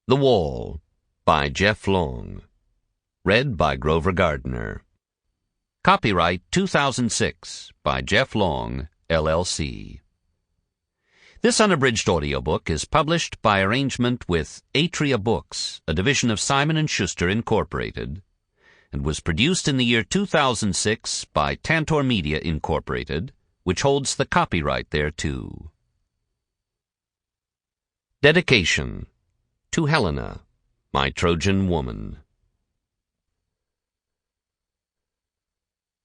The Wall by Jeff Long. Read by Grover Gardner. Copyright 2006 by Jeff Long, LLC. This unabridged audiobook is published by arrangement with Atria Books, a division of Simon & Schuster Incorporated, and was produced in the year 2006 by Tantor Media Incorporated, which holds the copyright thereto. Dedication to Helena, my Trojan woman.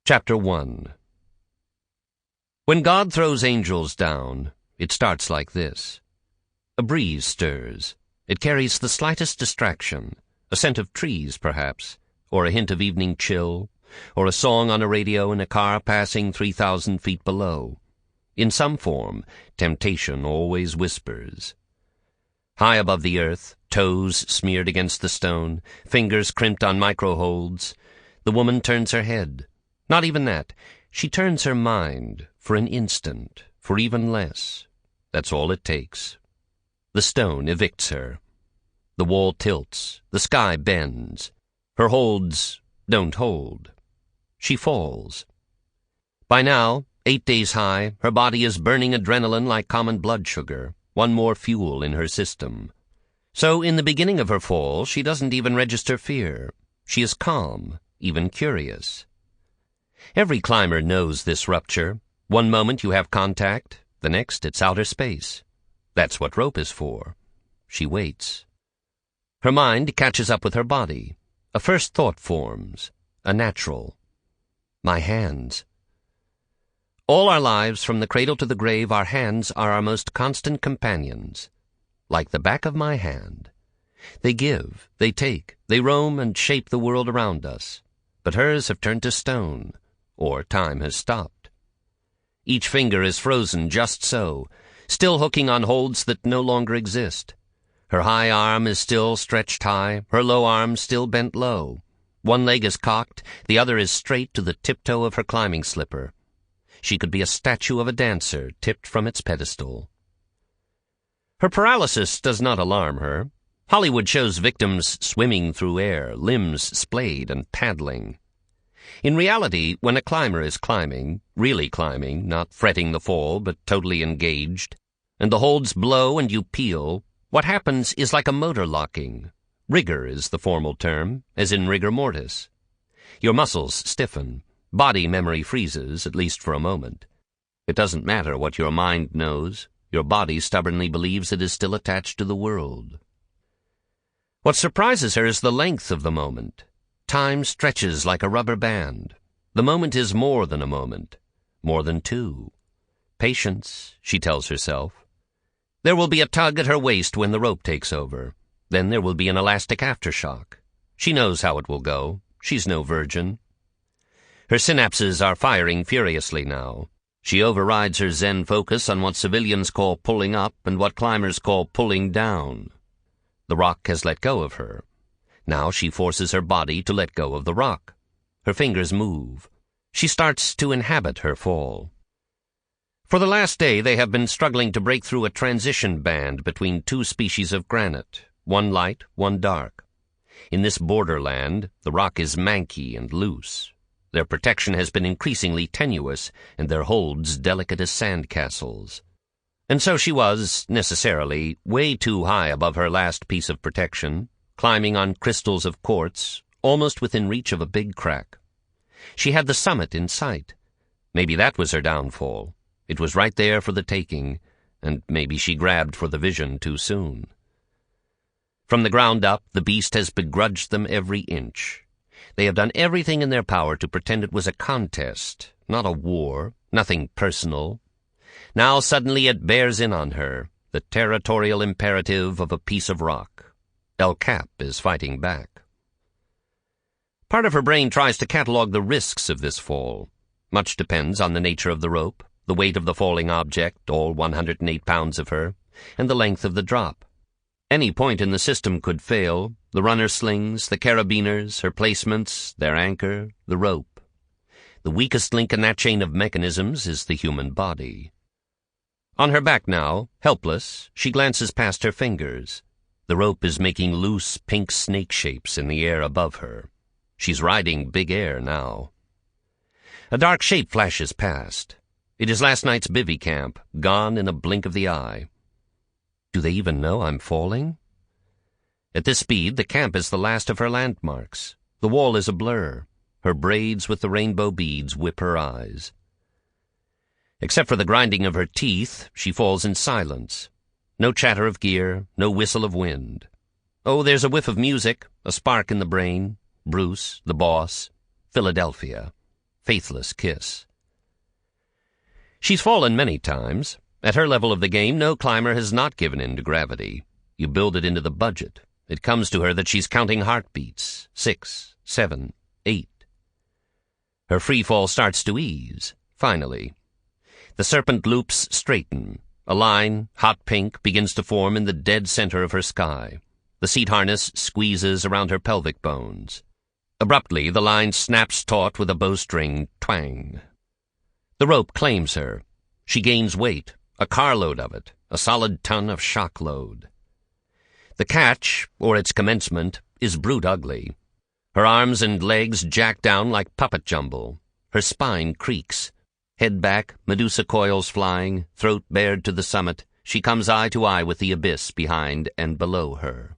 Chapter 1. When God throws angels down, it starts like this. A breeze stirs. It carries the slightest distraction, a scent of trees, perhaps, or a hint of evening chill, or a song on a radio in a car passing 3,000 feet below. In some form, temptation always whispers. High above the earth, toes smeared against the stone, fingers crimped on micro-holds, the woman turns her head. Not even that. She turns her mind, for an instant, for even less. That's all it takes. The stone evicts her. The wall tilts. The sky bends. Her holds don't hold. She falls. By now, 8 days high, her body is burning adrenaline like common blood sugar, one more fuel in her system. So in the beginning of her fall, she doesn't even register fear. She is calm, even curious. Every climber knows this rupture. One moment you have contact, the next it's outer space. That's what rope is for. She waits. Her mind catches up with her body. A first thought forms, a natural. My hands. All our lives, from the cradle to the grave, our hands are our most constant companions. Like the back of my hand. They give, they take, they roam and shape the world around us. But hers have turned to stone, or time has stopped. Each finger is frozen just so, still hooking on holds that no longer exist. Her high arm is still stretched high, her low arm still bent low. One leg is cocked, the other is straight to the tiptoe of her climbing slipper. She could be a statue of a dancer tipped from its pedestal. Her paralysis does not alarm her. Hollywood shows victims swimming through air, limbs splayed and paddling. In reality, when a climber is climbing, really climbing, not fretting the fall, but totally engaged, and the holds blow and you peel, what happens is like a motor locking. Rigor is the formal term, as in rigor mortis. Your muscles stiffen. Body memory freezes, at least for a moment. It doesn't matter what your mind knows. Your body stubbornly believes it is still attached to the world. What surprises her is the length of the moment. Time stretches like a rubber band. The moment is more than a moment, more than two. Patience, she tells herself. There will be a tug at her waist when the rope takes over. Then there will be an elastic aftershock. She knows how it will go. She's no virgin. Her synapses are firing furiously now. She overrides her Zen focus on what civilians call pulling up and what climbers call pulling down. The rock has let go of her. Now she forces her body to let go of the rock. Her fingers move. She starts to inhabit her fall. For the last day they have been struggling to break through a transition band between two species of granite, one light, one dark. In this borderland, the rock is manky and loose. Their protection has been increasingly tenuous, and their holds delicate as sand castles. And so she was, necessarily, way too high above her last piece of protection, climbing on crystals of quartz, almost within reach of a big crack. She had the summit in sight. Maybe that was her downfall. It was right there for the taking, and maybe she grabbed for the vision too soon. From the ground up, the beast has begrudged them every inch. They have done everything in their power to pretend it was a contest, not a war, nothing personal. Now suddenly it bears in on her, the territorial imperative of a piece of rock. El Cap is fighting back. Part of her brain tries to catalog the risks of this fall. Much depends on the nature of the rope, the weight of the falling object, all 108 pounds of her, and the length of the drop. Any point in the system could fail, the runner slings, the carabiners, her placements, their anchor, the rope. The weakest link in that chain of mechanisms is the human body. On her back now, helpless, she glances past her fingers. The rope is making loose pink snake shapes in the air above her. She's riding big air now. A dark shape flashes past. It is last night's bivvy camp, gone in a blink of the eye. Do they even know I'm falling? At this speed, the camp is the last of her landmarks. The wall is a blur. Her braids with the rainbow beads whip her eyes. Except for the grinding of her teeth, she falls in silence. No chatter of gear, no whistle of wind. Oh, there's a whiff of music, a spark in the brain. Bruce, the boss, Philadelphia. Faithless kiss. She's fallen many times. At her level of the game, no climber has not given in to gravity. You build it into the budget. It comes to her that she's counting heartbeats. 6, 7, 8. Her free fall starts to ease, finally. The serpent loops straighten. A line, hot pink, begins to form in the dead center of her sky. The seat harness squeezes around her pelvic bones. Abruptly, the line snaps taut with a bowstring twang. The rope claims her. She gains weight, a carload of it, a solid ton of shock load. The catch, or its commencement, is brute ugly. Her arms and legs jack down like puppet jumble. Her spine creaks. Head back, Medusa coils flying, throat bared to the summit, she comes eye to eye with the abyss behind and below her.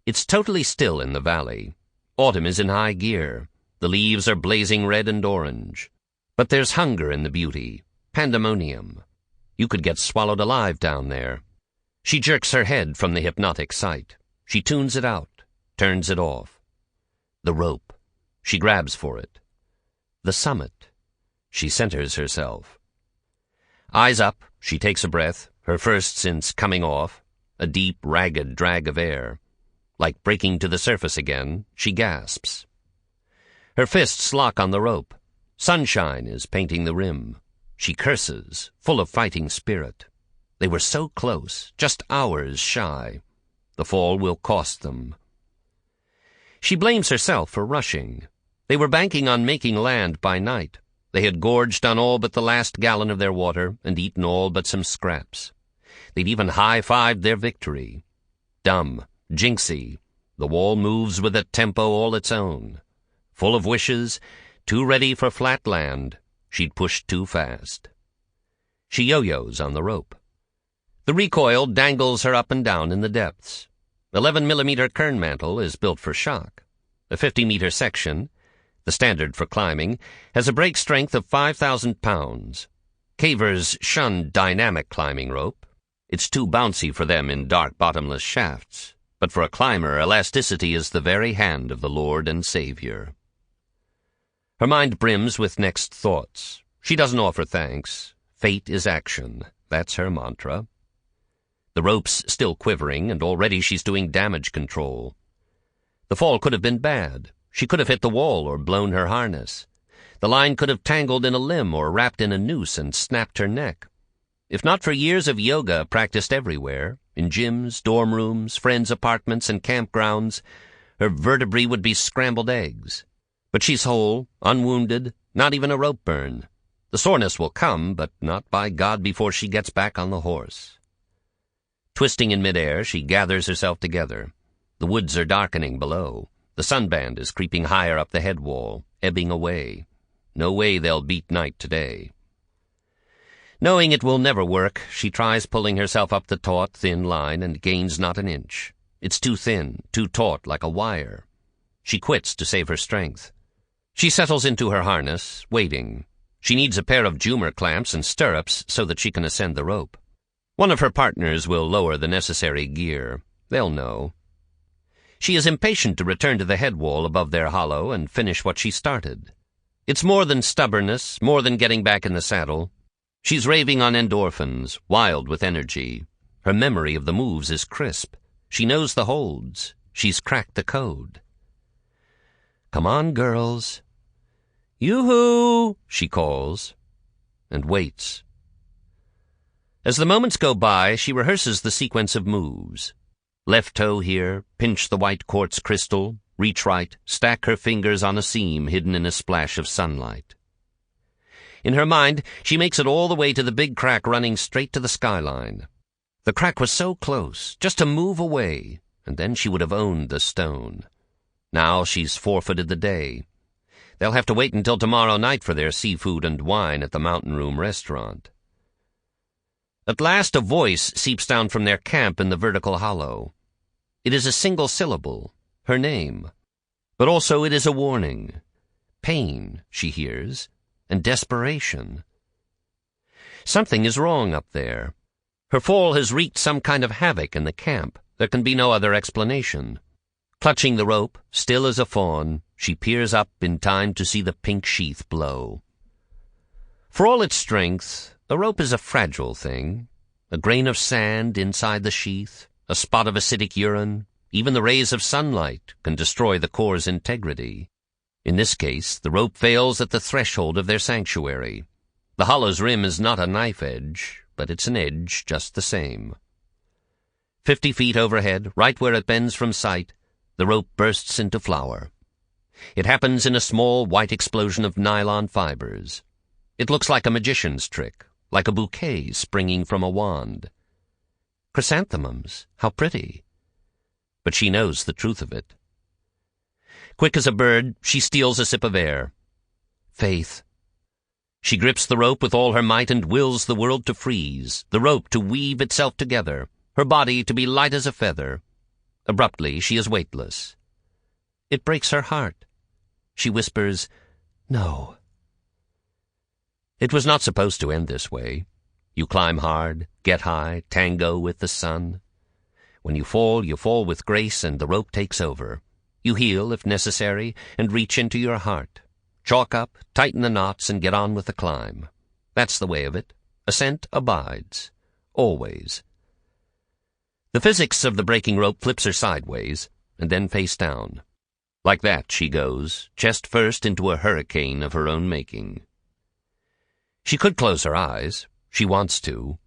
It's totally still in the valley. Autumn is in high gear. The leaves are blazing red and orange. But there's hunger in the beauty, pandemonium. You could get swallowed alive down there. She jerks her head from the hypnotic sight. She tunes it out, turns it off. The rope. She grabs for it. The summit. She centers herself. Eyes up, she takes a breath, her first since coming off, a deep, ragged drag of air. Like breaking to the surface again, she gasps. Her fists lock on the rope. Sunshine is painting the rim. She curses, full of fighting spirit. They were so close, just hours shy. The fall will cost them. She blames herself for rushing. They were banking on making land by night. They had gorged on all but the last gallon of their water and eaten all but some scraps. They'd even high-fived their victory. Dumb, jinxy, the wall moves with a tempo all its own. Full of wishes, too ready for flat land, she'd pushed too fast. She yo-yos on the rope. The recoil dangles her up and down in the depths. 11-millimeter kern mantle is built for shock. A 50-meter section, the standard for climbing, has a break strength of 5,000 pounds. Cavers shun dynamic climbing rope. It's too bouncy for them in dark, bottomless shafts. But for a climber, elasticity is the very hand of the Lord and Savior. Her mind brims with next thoughts. She doesn't offer thanks. Fate is action. That's her mantra. The rope's still quivering, and already she's doing damage control. The fall could have been bad. She could have hit the wall or blown her harness. The line could have tangled in a limb or wrapped in a noose and snapped her neck. If not for years of yoga practiced everywhere, in gyms, dorm rooms, friends' apartments, and campgrounds, her vertebrae would be scrambled eggs. But she's whole, unwounded, not even a rope burn. The soreness will come, but not by God before she gets back on the horse. Twisting in midair, she gathers herself together. The woods are darkening below. The sunband is creeping higher up the head wall, ebbing away. No way they'll beat night today. Knowing it will never work, she tries pulling herself up the taut, thin line and gains not an inch. It's too thin, too taut, like a wire. She quits to save her strength. She settles into her harness, waiting. She needs a pair of Jumer clamps and stirrups so that she can ascend the rope. One of her partners will lower the necessary gear. They'll know. She is impatient to return to the head wall above their hollow and finish what she started. It's more than stubbornness, more than getting back in the saddle. She's raving on endorphins, wild with energy. Her memory of the moves is crisp. She knows the holds. She's cracked the code. Come on, girls. Yoo-hoo, she calls, and waits. As the moments go by, she rehearses the sequence of moves. Left toe here, pinch the white quartz crystal, reach right, stack her fingers on a seam hidden in a splash of sunlight. In her mind, she makes it all the way to the big crack running straight to the skyline. The crack was so close, just a move away, and then she would have owned the stone. Now she's forfeited the day. They'll have to wait until tomorrow night for their seafood and wine at the Mountain Room restaurant. At last a voice seeps down from their camp in the vertical hollow. It is a single syllable, her name. But also it is a warning. Pain, she hears, and desperation. Something is wrong up there. Her fall has wreaked some kind of havoc in the camp. There can be no other explanation. Clutching the rope, still as a fawn, she peers up in time to see the pink sheath blow. For all its strength, a rope is a fragile thing. A grain of sand inside the sheath, a spot of acidic urine, even the rays of sunlight can destroy the core's integrity. In this case, the rope fails at the threshold of their sanctuary. The hollow's rim is not a knife edge, but it's an edge just the same. 50 feet overhead, right where it bends from sight, the rope bursts into flower. It happens in a small white explosion of nylon fibers. It looks like a magician's trick, like a bouquet springing from a wand. Chrysanthemums, how pretty. But she knows the truth of it. Quick as a bird, she steals a sip of air. Faith. She grips the rope with all her might and wills the world to freeze, the rope to weave itself together, her body to be light as a feather. Abruptly, she is weightless. It breaks her heart. She whispers, "No." It was not supposed to end this way. You climb hard, get high, tango with the sun. When you fall with grace and the rope takes over. You heal, if necessary, and reach into your heart. Chalk up, tighten the knots, and get on with the climb. That's the way of it. Ascent abides. Always. The physics of the breaking rope flips her sideways, and then face down. Like that she goes, chest first into a hurricane of her own making. She could close her eyes. She wants to.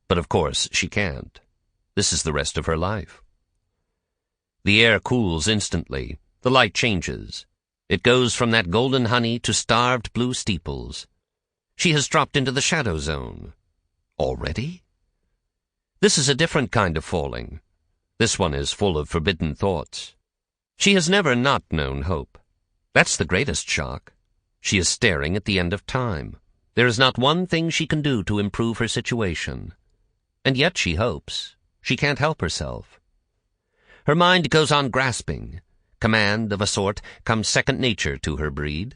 But of course she can't. This is the rest of her life. The air cools instantly. The light changes. It goes from that golden honey to starved blue steeples. She has dropped into the shadow zone. Already? This is a different kind of falling. This one is full of forbidden thoughts. She has never not known hope. That's the greatest shock. She is staring at the end of time. There is not one thing she can do to improve her situation. And yet she hopes. She can't help herself. Her mind goes on grasping. Command, of a sort, comes second nature to her breed.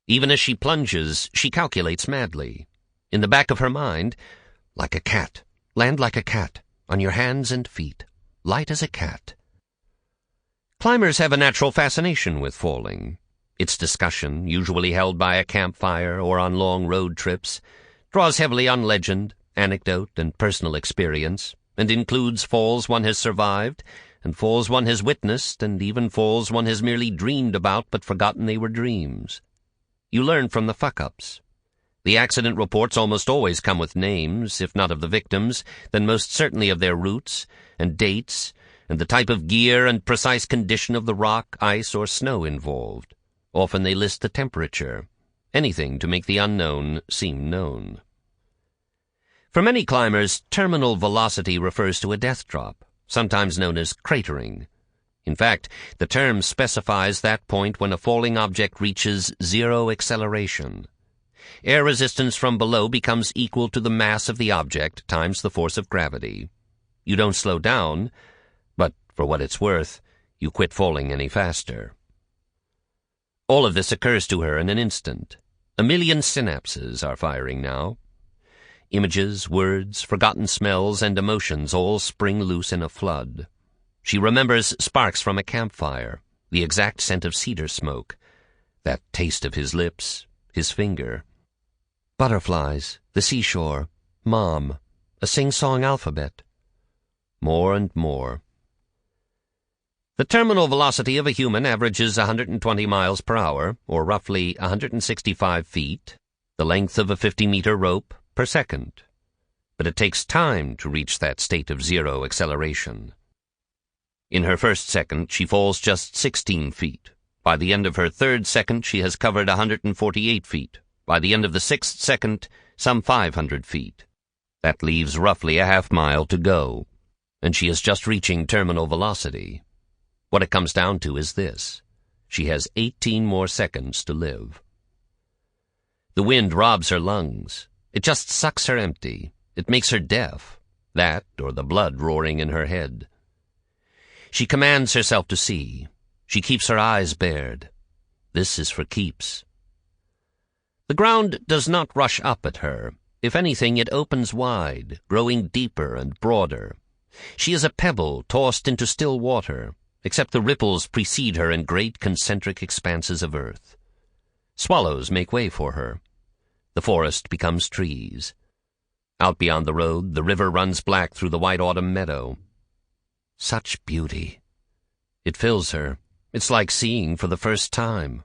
Even as she plunges, she calculates madly. In the back of her mind, like a cat, land like a cat, on your hands and feet, light as a cat. Climbers have a natural fascination with falling. Its discussion, usually held by a campfire or on long road trips, draws heavily on legend, anecdote, and personal experience, and includes falls one has survived, and falls one has witnessed, and even falls one has merely dreamed about but forgotten they were dreams. You learn from the fuck-ups. The accident reports almost always come with names, if not of the victims, then most certainly of their routes, and dates, and the type of gear and precise condition of the rock, ice, or snow involved. Often they list the temperature, anything to make the unknown seem known. For many climbers, terminal velocity refers to a death drop, sometimes known as cratering. In fact, the term specifies that point when a falling object reaches zero acceleration. Air resistance from below becomes equal to the mass of the object times the force of gravity. You don't slow down, but for what it's worth, you quit falling any faster. All of this occurs to her in an instant. 1,000,000 synapses are firing now. Images, words, forgotten smells, and emotions all spring loose in a flood. She remembers sparks from a campfire, the exact scent of cedar smoke, that taste of his lips, his finger. Butterflies, the seashore, Mom, a sing-song alphabet. More and more. The terminal velocity of a human averages 120 miles per hour, or roughly 165 feet, the length of a 50-meter rope, per second. But it takes time to reach that state of zero acceleration. In her first second, she falls just 16 feet. By the end of her third second, she has covered 148 feet. By the end of the sixth second, some 500 feet. That leaves roughly a half-mile to go, and she is just reaching terminal velocity. What it comes down to is this: she has 18 more seconds to live. The wind robs her lungs. It just sucks her empty. It makes her deaf. That, or the blood roaring in her head. She commands herself to see. She keeps her eyes bared. This is for keeps. The ground does not rush up at her. If anything, it opens wide, growing deeper and broader. She is a pebble tossed into still water, except the ripples precede her in great concentric expanses of earth. Swallows make way for her. The forest becomes trees. Out beyond the road, the river runs black through the white autumn meadow. Such beauty. It fills her. It's like seeing for the first time.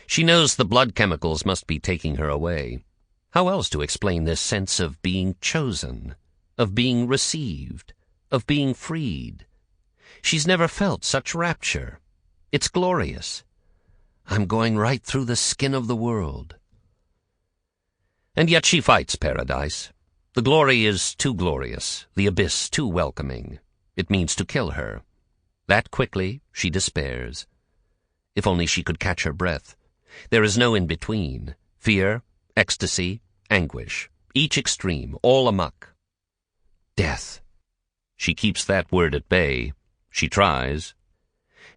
She knows the blood chemicals must be taking her away. How else to explain this sense of being chosen, of being received, of being freed? She's never felt such rapture. It's glorious. I'm going right through the skin of the world. And yet she fights paradise. The glory is too glorious, the abyss too welcoming. It means to kill her. That quickly she despairs. If only she could catch her breath. There is no in-between. Fear, ecstasy, anguish. Each extreme, all amuck. Death. She keeps that word at bay. She tries.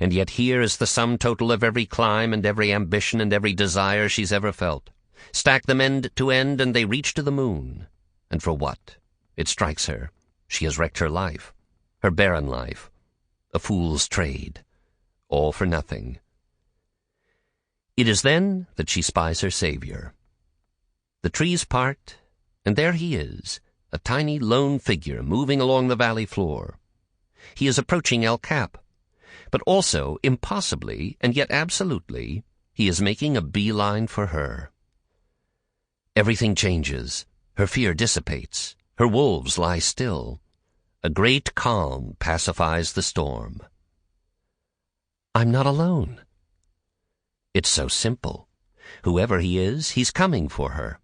And yet here is the sum total of every climb and every ambition and every desire she's ever felt. Stack them end to end, and they reach to the moon. And for what? It strikes her. She has wrecked her life. Her barren life. A fool's trade. All for nothing. It is then that she spies her savior. The trees part, and there he is, a tiny lone figure moving along the valley floor. He is approaching El Cap, but also, impossibly, and yet absolutely, he is making a beeline for her. Everything changes. Her fear dissipates. Her wolves lie still. A great calm pacifies the storm. I'm not alone. It's so simple. Whoever he is, he's coming for her.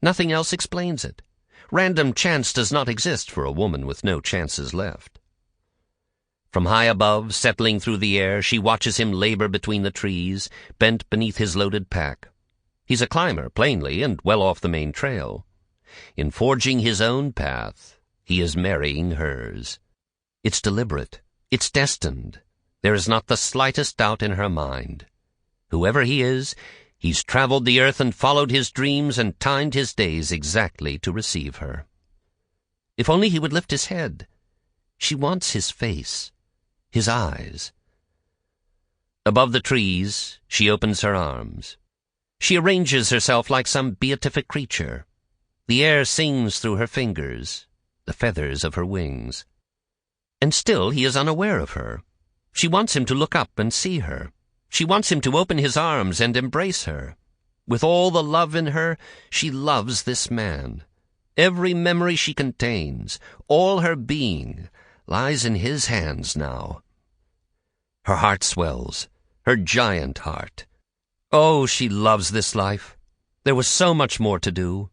Nothing else explains it. Random chance does not exist for a woman with no chances left. From high above, settling through the air, she watches him labor between the trees, bent beneath his loaded pack. He's a climber, plainly, and well off the main trail. In forging his own path, he is marrying hers. It's deliberate. It's destined. There is not the slightest doubt in her mind. Whoever he is, he's traveled the earth and followed his dreams and timed his days exactly to receive her. If only he would lift his head. She wants his face, his eyes. Above the trees, she opens her arms. She arranges herself like some beatific creature. The air sings through her fingers, the feathers of her wings. And still he is unaware of her. She wants him to look up and see her. She wants him to open his arms and embrace her. With all the love in her, she loves this man. Every memory she contains, all her being, lies in his hands now. Her heart swells, her giant heart. Oh, she loves this life. There was so much more to do.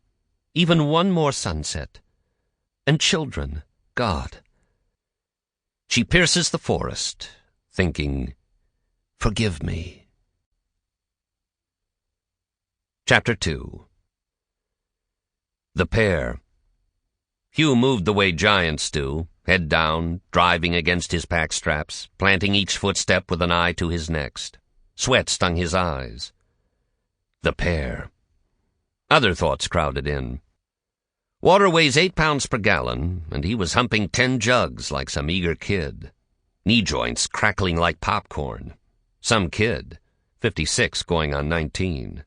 Even one more sunset. And children, God. She pierces the forest, thinking, forgive me. Chapter 2. The pair. Hugh moved the way giants do, head down, driving against his pack straps, planting each footstep with an eye to his next. Sweat stung his eyes. The pair. Other thoughts crowded in. Water weighs 8 pounds per gallon, and he was humping 10 jugs like some eager kid. Knee joints crackling like popcorn. Some kid, 56 going on 19.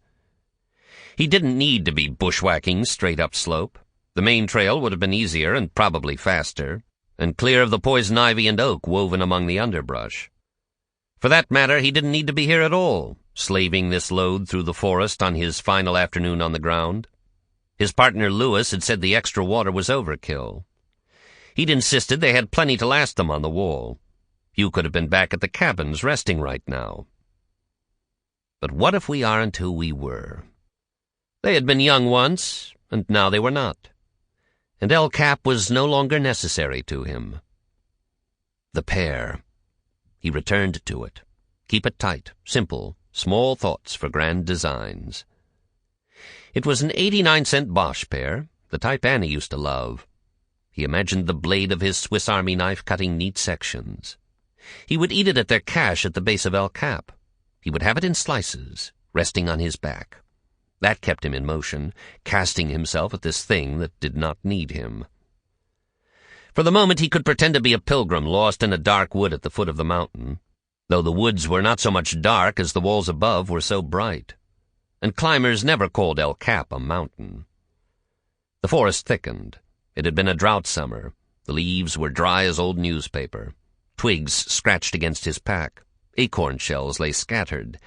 He didn't need to be bushwhacking straight up slope. The main trail would have been easier and probably faster, and clear of the poison ivy and oak woven among the underbrush. For that matter, he didn't need to be here at all, slaving this load through the forest on his final afternoon on the ground. His partner Lewis had said the extra water was overkill. He'd insisted they had plenty to last them on the wall. Hugh could have been back at the cabins resting right now. But what if we aren't who we were? They had been young once, and now they were not. and El Cap was no longer necessary to him. The pear. He returned to it. Keep it tight, simple, small thoughts for grand designs. It was an 89-cent Bosch pear, the type Annie used to love. He imagined the blade of his Swiss Army knife cutting neat sections. He would eat it at their cache at the base of El Cap. He would have it in slices, resting on his back. That kept him in motion, casting himself at this thing that did not need him. For the moment he could pretend to be a pilgrim lost in a dark wood at the foot of the mountain, though the woods were not so much dark as the walls above were so bright. And climbers never called El Cap a mountain. The forest thickened. It had been a drought summer. The leaves were dry as old newspaper. Twigs scratched against his pack. Acorn shells lay scattered,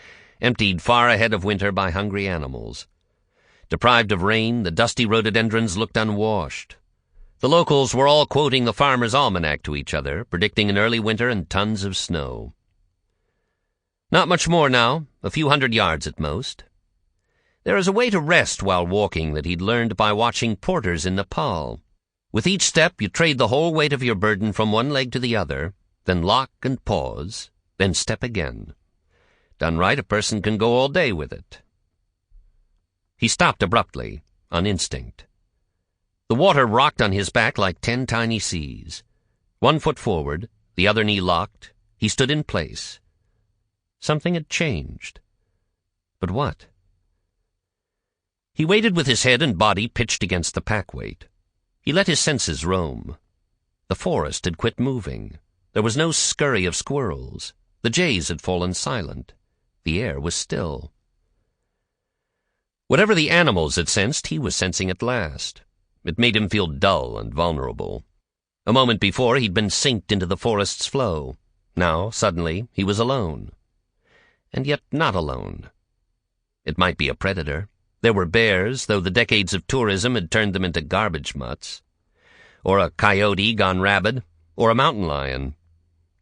emptied far ahead of winter by hungry animals. Deprived of rain, the dusty rhododendrons looked unwashed. The locals were all quoting the Farmer's Almanac to each other, predicting an early winter and tons of snow. Not much more now, a few 100 yards at most. There is a way to rest while walking that he'd learned by watching porters in Nepal. With each step, you trade the whole weight of your burden from one leg to the other, then lock and pause, then step again. Done right, a person can go all day with it. He stopped abruptly, on instinct. The water rocked on his back like 10 tiny seas. 1 foot forward, the other knee locked, he stood in place. Something had changed. But what? He waited with his head and body pitched against the pack weight. He let his senses roam. The forest had quit moving. There was no scurry of squirrels. The jays had fallen silent. The air was still. Whatever the animals had sensed, he was sensing at last. It made him feel dull and vulnerable. A moment before, he'd been synced into the forest's flow. Now, suddenly, he was alone. And yet not alone. It might be a predator. There were bears, though the decades of tourism had turned them into garbage mutts. Or a coyote gone rabid, or a mountain lion.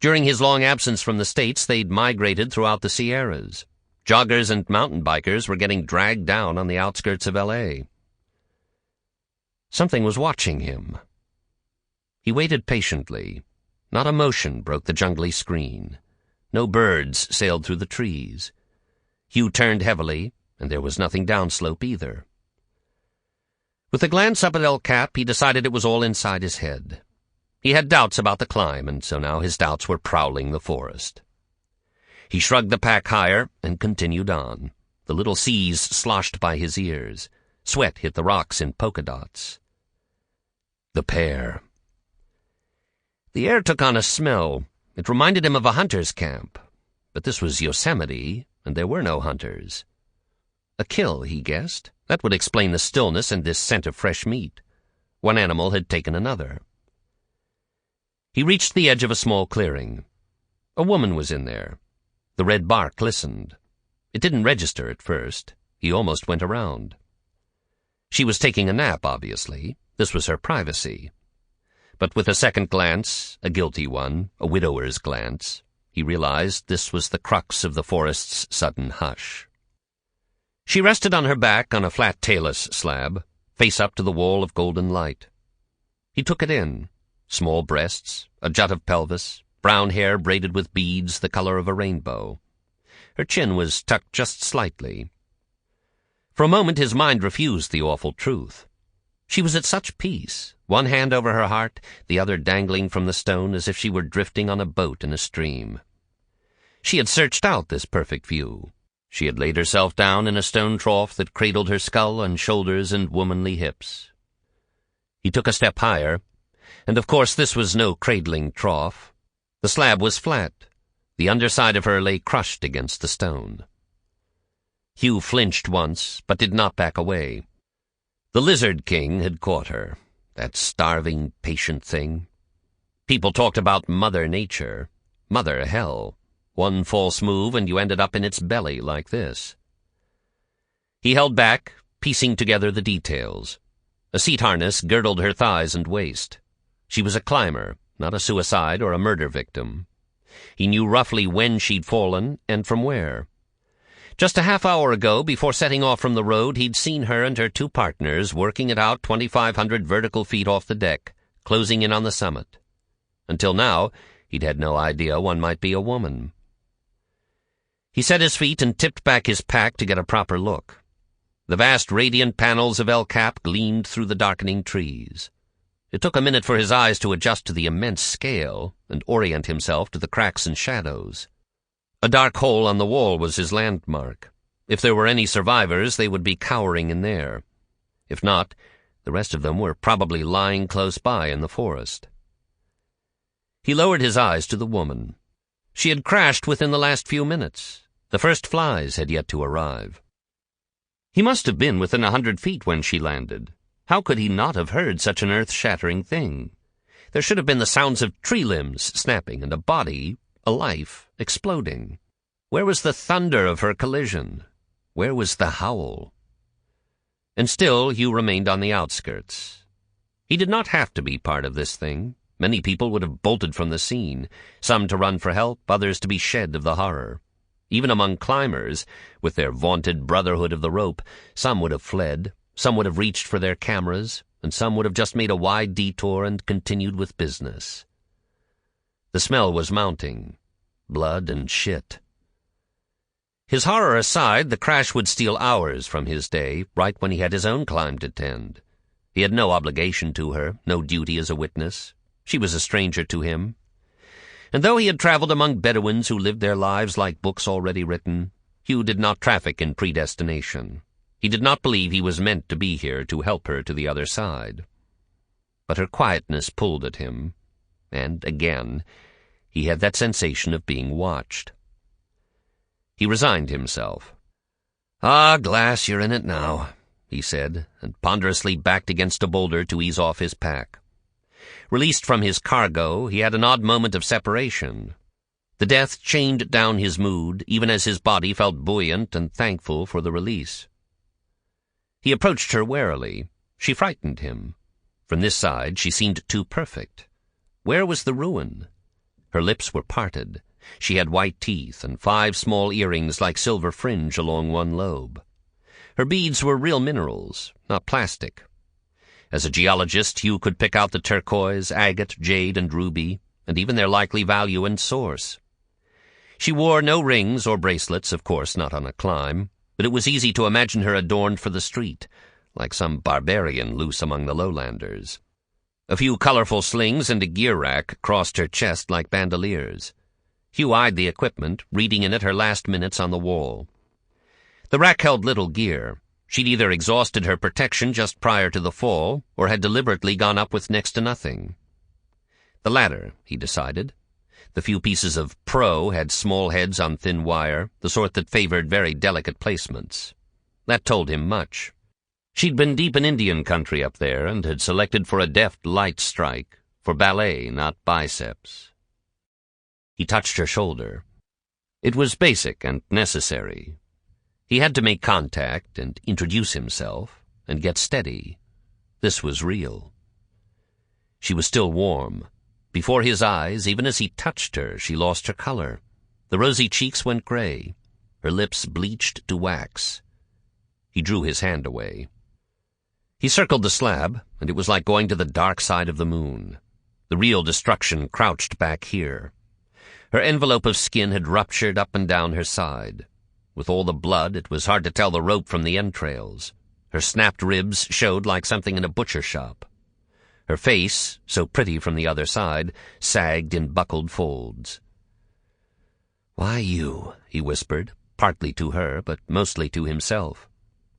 During his long absence from the States, they'd migrated throughout the Sierras. Joggers and mountain bikers were getting dragged down on the outskirts of L.A. Something was watching him. He waited patiently. Not a motion broke the jungly screen. No birds sailed through the trees. Hugh turned heavily, and there was nothing downslope either. With a glance up at El Cap, he decided it was all inside his head. He had doubts about the climb, and so now his doubts were prowling the forest. He shrugged the pack higher and continued on. The little seas sloshed by his ears. Sweat hit the rocks in polka dots. The pear. The air took on a smell. It reminded him of a hunter's camp. But this was Yosemite, and there were no hunters. A kill, he guessed. That would explain the stillness and this scent of fresh meat. One animal had taken another. He reached the edge of a small clearing. A woman was in there. The red bark glistened. It didn't register at first. He almost went around. She was taking a nap, obviously. This was her privacy. But with a second glance, a guilty one, a widower's glance, he realized this was the crux of the forest's sudden hush. She rested on her back on a flat talus slab, face up to the wall of golden light. He took it in. Small breasts, a jut of pelvis, brown hair braided with beads the color of a rainbow. Her chin was tucked just slightly. For a moment his mind refused the awful truth. She was at such peace, one hand over her heart, the other dangling from the stone as if she were drifting on a boat in a stream. She had searched out this perfect view. She had laid herself down in a stone trough that cradled her skull and shoulders and womanly hips. He took a step higher, and of course this was no cradling trough. The slab was flat. The underside of her lay crushed against the stone. Hugh flinched once, but did not back away. The Lizard King had caught her, that starving, patient thing. People talked about Mother Nature, Mother Hell. One false move and you ended up in its belly like this. He held back, piecing together the details. A seat harness girdled her thighs and waist. She was a climber, not a suicide or a murder victim. He knew roughly when she'd fallen and from where. Just a half hour ago, before setting off from the road, he'd seen her and her two partners working it out 2,500 vertical feet off the deck, closing in on the summit. Until now, he'd had no idea one might be a woman. He set his feet and tipped back his pack to get a proper look. The vast radiant panels of El Cap gleamed through the darkening trees. It took a minute for his eyes to adjust to the immense scale and orient himself to the cracks and shadows. A dark hole on the wall was his landmark. If there were any survivors, they would be cowering in there. If not, the rest of them were probably lying close by in the forest. He lowered his eyes to the woman. She had crashed within the last few minutes. The first flies had yet to arrive. He must have been within 100 feet when she landed. How could he not have heard such an earth-shattering thing? There should have been the sounds of tree limbs snapping and a body, a life, exploding. Where was the thunder of her collision? Where was the howl? And still Hugh remained on the outskirts. He did not have to be part of this thing. Many people would have bolted from the scene, some to run for help, others to be shed of the horror. Even among climbers, with their vaunted brotherhood of the rope, some would have fled, some would have reached for their cameras, and some would have just made a wide detour and continued with business. The smell was mounting. Blood and shit. His horror aside, the crash would steal hours from his day, right when he had his own climb to tend. He had no obligation to her, no duty as a witness. She was a stranger to him. And though he had traveled among Bedouins who lived their lives like books already written, Hugh did not traffic in predestination. He did not believe he was meant to be here to help her to the other side. But her quietness pulled at him, and, again, he had that sensation of being watched. He resigned himself. "Ah, Glass, you're in it now," he said, and ponderously backed against a boulder to ease off his pack. Released from his cargo, he had an odd moment of separation. The death chained down his mood, even as his body felt buoyant and thankful for the release. He approached her warily. She frightened him. From this side, she seemed too perfect. Where was the ruin? Her lips were parted. She had white teeth and 5 small earrings like silver fringe along one lobe. Her beads were real minerals, not plastic. As a geologist, Hugh could pick out the turquoise, agate, jade, and ruby, and even their likely value and source. She wore no rings or bracelets, of course not on a climb, but it was easy to imagine her adorned for the street, like some barbarian loose among the lowlanders. A few colorful slings and a gear rack crossed her chest like bandoliers. Hugh eyed the equipment, reading in it her last minutes on the wall. The rack held little gear. She'd either exhausted her protection just prior to the fall, or had deliberately gone up with next to nothing. The latter, he decided. The few pieces of pro had small heads on thin wire, the sort that favored very delicate placements. That told him much. She'd been deep in Indian country up there and had selected for a deft light strike, for ballet, not biceps. He touched her shoulder. It was basic and necessary. He had to make contact and introduce himself and get steady. This was real. She was still warm. Before his eyes, even as he touched her, she lost her color. The rosy cheeks went gray. Her lips bleached to wax. He drew his hand away. He circled the slab, and it was like going to the dark side of the moon. The real destruction crouched back here. Her envelope of skin had ruptured up and down her side. With all the blood, it was hard to tell the rope from the entrails. Her snapped ribs showed like something in a butcher shop. Her face, so pretty from the other side, sagged in buckled folds. "Why you?" he whispered, partly to her, but mostly to himself.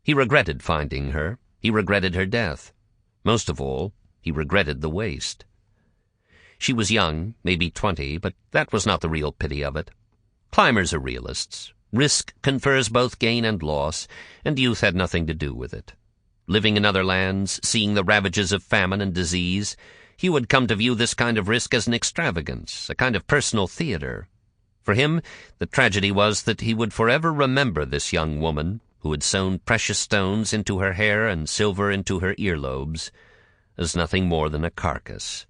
He regretted finding her. He regretted her death. Most of all, he regretted the waste. She was young, maybe 20, but that was not the real pity of it. Climbers are realists. Risk confers both gain and loss, and youth had nothing to do with it. Living in other lands, seeing the ravages of famine and disease, he would come to view this kind of risk as an extravagance, a kind of personal theater. For him, the tragedy was that he would forever remember this young woman, who had sewn precious stones into her hair and silver into her earlobes, as nothing more than a carcass.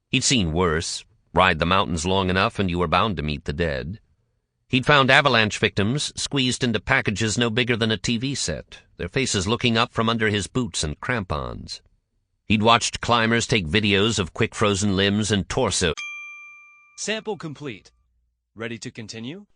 He'd seen worse. Ride the mountains long enough and you were bound to meet the dead. He'd found avalanche victims squeezed into packages no bigger than a TV set, their faces looking up from under his boots and crampons. He'd watched climbers take videos of quick frozen limbs and torso. Sample complete. Ready to continue?